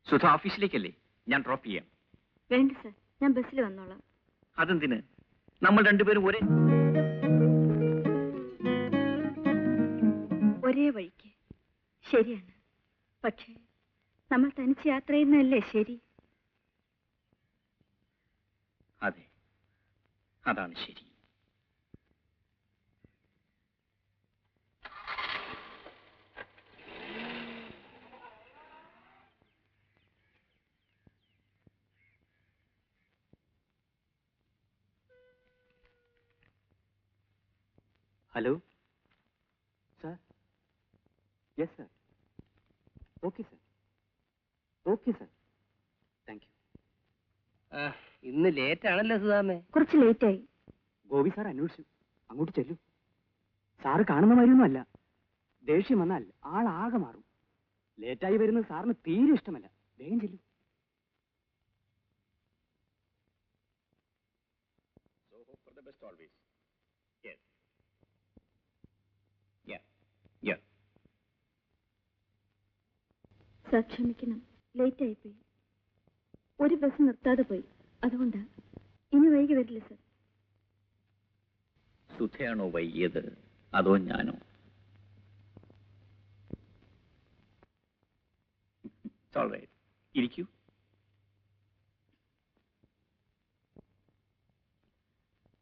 സുധ ഓഫീസിലേക്കല്ലേ? ഞാൻ ഡ്രോപ്പ് ചെയ്യാം. വേണ്ട സർ, ഞാൻ ബസ്സിൽ വന്നോളാം. അതെന്തിന്? നമ്മൾ രണ്ടുപേരും ഒരേ വഴിക്ക്. ശരിയാണ്, പക്ഷേ നമ്മൾ തനിച്ച് യാത്ര ചെയ്യുന്നതല്ലേ ശരി? അതെ, അതാണ് ശരി. Hello sir. Yes sir. Okay sir. Okay sir. Thank you. ഇന്ന് ലേറ്റ് ആണല്ലോ സുധാമേ? കുറച്ച് ലേറ്റായി. ഗോപി സാർ അന്വേഷിച്ചു. അങ്ങോട്ട് ചെല്ലു. സാറ് കാണുന്ന മാതിരിയൊന്നും അല്ല. ദേഷ്യം വന്നാൽ ആളാകെ മാറും. ലേറ്റായി വരുന്നത് സാറിന് തീരെ ഇഷ്ടമല്ല. വേഗം ചെല്ലു. സർ ക്ഷമിക്കണം, ലേറ്റ് ആയിപ്പോയി. ഒരു ബസ് നിർത്താതെ പോയി, അതുകൊണ്ടാ. ഇനി വൈകി വരില്ല സർ. സുധയാണോ വൈകിയത് അതോ ഞാനോ? ഇരിക്കൂ.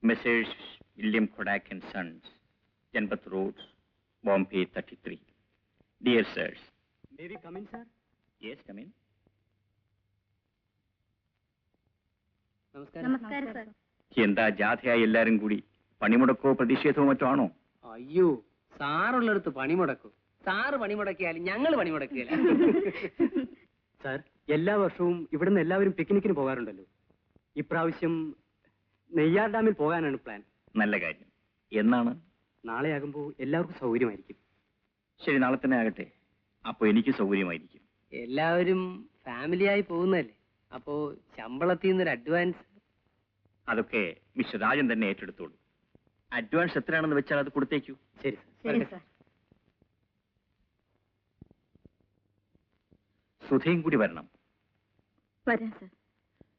Messrs William Kodak and sons, Janpath road, Bombay 33. Dear sirs. May we come in, sir? Yes, come in. നമസ്കാരം സർ. എന്താ ജാഥയായി എല്ലാരും കൂടി? പണിമുടക്കോ പ്രതിഷേധമോ മറ്റോ ആണോ? അയ്യോ, സാറുള്ളടുത്ത് പണിമുടക്കും. സാറ് പണിമുടക്കിയാലും ഞങ്ങൾ പണിമുടക്കില്ല. സാർ, എല്ലാ വർഷവും ഇവിടുന്ന് എല്ലാവരും പിക്നിക്കിന് പോകാറുണ്ടല്ലോ. ഇപ്രാവശ്യം നെയ്യാർ ഡാമിൽ പോകാനാണ് പ്ലാൻ. നല്ല കാര്യം. എന്നാണ്? നാളെയാകുമ്പോൾ എല്ലാവർക്കും സൗകര്യമായിരിക്കും. ശരി, നാളെ തന്നെ ആകട്ടെ. അപ്പൊ എനിക്ക് സൗകര്യമായിരിക്കും. എല്ലാവരും ഫാമിലിയായി പോകുന്നല്ലേ, അപ്പോ ശമ്പളത്തിൽ നിന്നൊരു അഡ്വാൻസ്. അതൊക്കെ മിസ്റ്റർ രാജൻ തന്നെ ഏറ്റെടുത്തോളൂ. അഡ്വാൻസ് എത്രയാണെന്ന് വെച്ചാൽ അത് കൊടുത്തേക്കൂ. ശരി ശരി സർ. സുധയും കൂടി വരണം. വരാം സർ.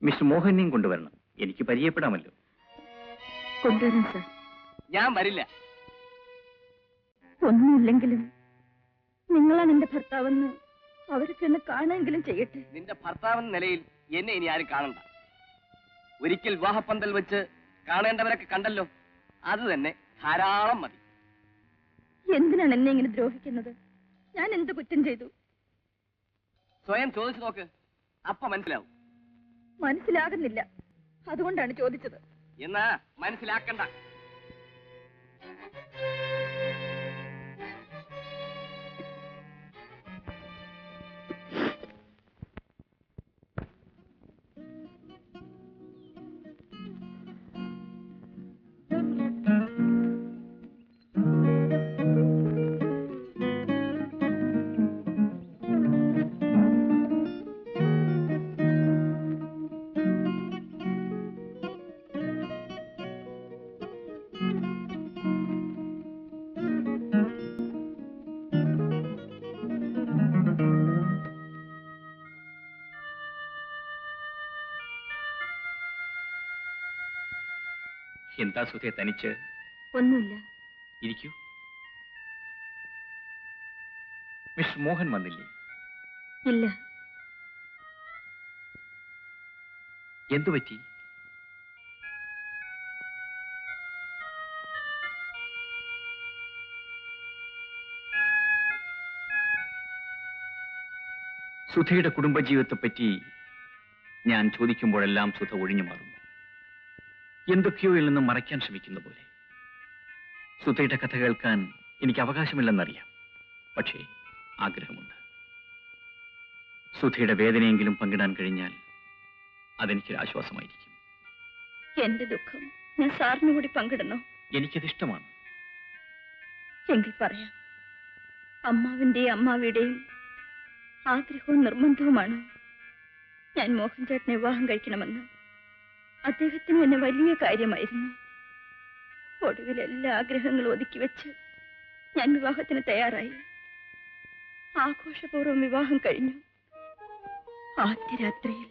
മിസ്റ്റർ മോഹനെയും കൊണ്ടുവരണം. എനിക്ക് പരിചയപ്പെടാമല്ലോ. കൊണ്ടുവരാം സർ. ഞാൻ വരില്ല. ഒന്നുമില്ലെങ്കിലും നിങ്ങളാണ് എന്റെ ഭർത്താവെന്ന് അവർക്ക് എന്നെ കാണുമെങ്കിലും ചെയ്യട്ടെ. നിന്റെ ഭർത്താവെന്ന നിലയിൽ എന്നെ ഇനി ആരും കാണണ്ട. ഒരിക്കൽ വിവാഹപ്പന്തൽ വെച്ച് കാണേണ്ടവരൊക്കെ കണ്ടല്ലോ, അത് തന്നെ ധാരാളം മതി. എന്തിനാണ് എന്നെ ഇങ്ങനെ ദ്രോഹിക്കുന്നത്? ഞാൻ എന്ത് കുറ്റം ചെയ്തു? സ്വയം ചോദിച്ചു നോക്ക്, അപ്പ മനസ്സിലാവും. മനസ്സിലാകുന്നില്ല, അതുകൊണ്ടാണ് ചോദിച്ചത്. എന്നാ മനസ്സിലാക്കണ്ട. എന്താ സുധയെ തനിച്ച്? ഒന്നുമില്ല. ഇരിക്കൂ. മിസ്റ്റർ മോഹൻ വന്നില്ലേ? ഇല്ല. എന്തു പറ്റി? സുധയുടെ കുടുംബജീവിതത്തെപ്പറ്റി ഞാൻ ചോദിക്കുമ്പോഴെല്ലാം സുധ ഒഴിഞ്ഞു മാറുന്നു. എന്തൊക്കെയോ ഇതിൽ നിന്നും മറയ്ക്കാൻ ശ്രമിക്കുന്ന പോലെ. സുധയുടെ കഥ കേൾക്കാൻ എനിക്ക് അവകാശമില്ലെന്നറിയാം, പക്ഷേ ആഗ്രഹമുണ്ട്. സുധയുടെ വേദനയെങ്കിലും പങ്കിടാൻ കഴിഞ്ഞാൽ അതെനിക്കൊരു ആശ്വാസമായിരിക്കും. എന്റെ ദുഃഖം ഞാൻ സാറിന് കൂടി പങ്കിടണോ? എനിക്കതിഷ്ടമാണ്. എങ്കിൽ പറയാം. അമ്മാവിന്റെയും അമ്മാവിയുടെയും ആഗ്രഹവും നിർബന്ധവുമാണ് ഞാൻ മോഹൻ ചേട്ടനെ വിവാഹം കഴിക്കണമെന്ന്. അദ്ദേഹത്തിന് എന്നെ വലിയ കാര്യമായിരുന്നു. ഒടുവിൽ എല്ലാ ആഗ്രഹങ്ങളും ഒതുക്കി വെച്ച് ഞാൻ വിവാഹത്തിന് തയ്യാറായി. ആഘോഷപൂർവ്വം വിവാഹം കഴിഞ്ഞു. ആദ്യ രാത്രിയിൽ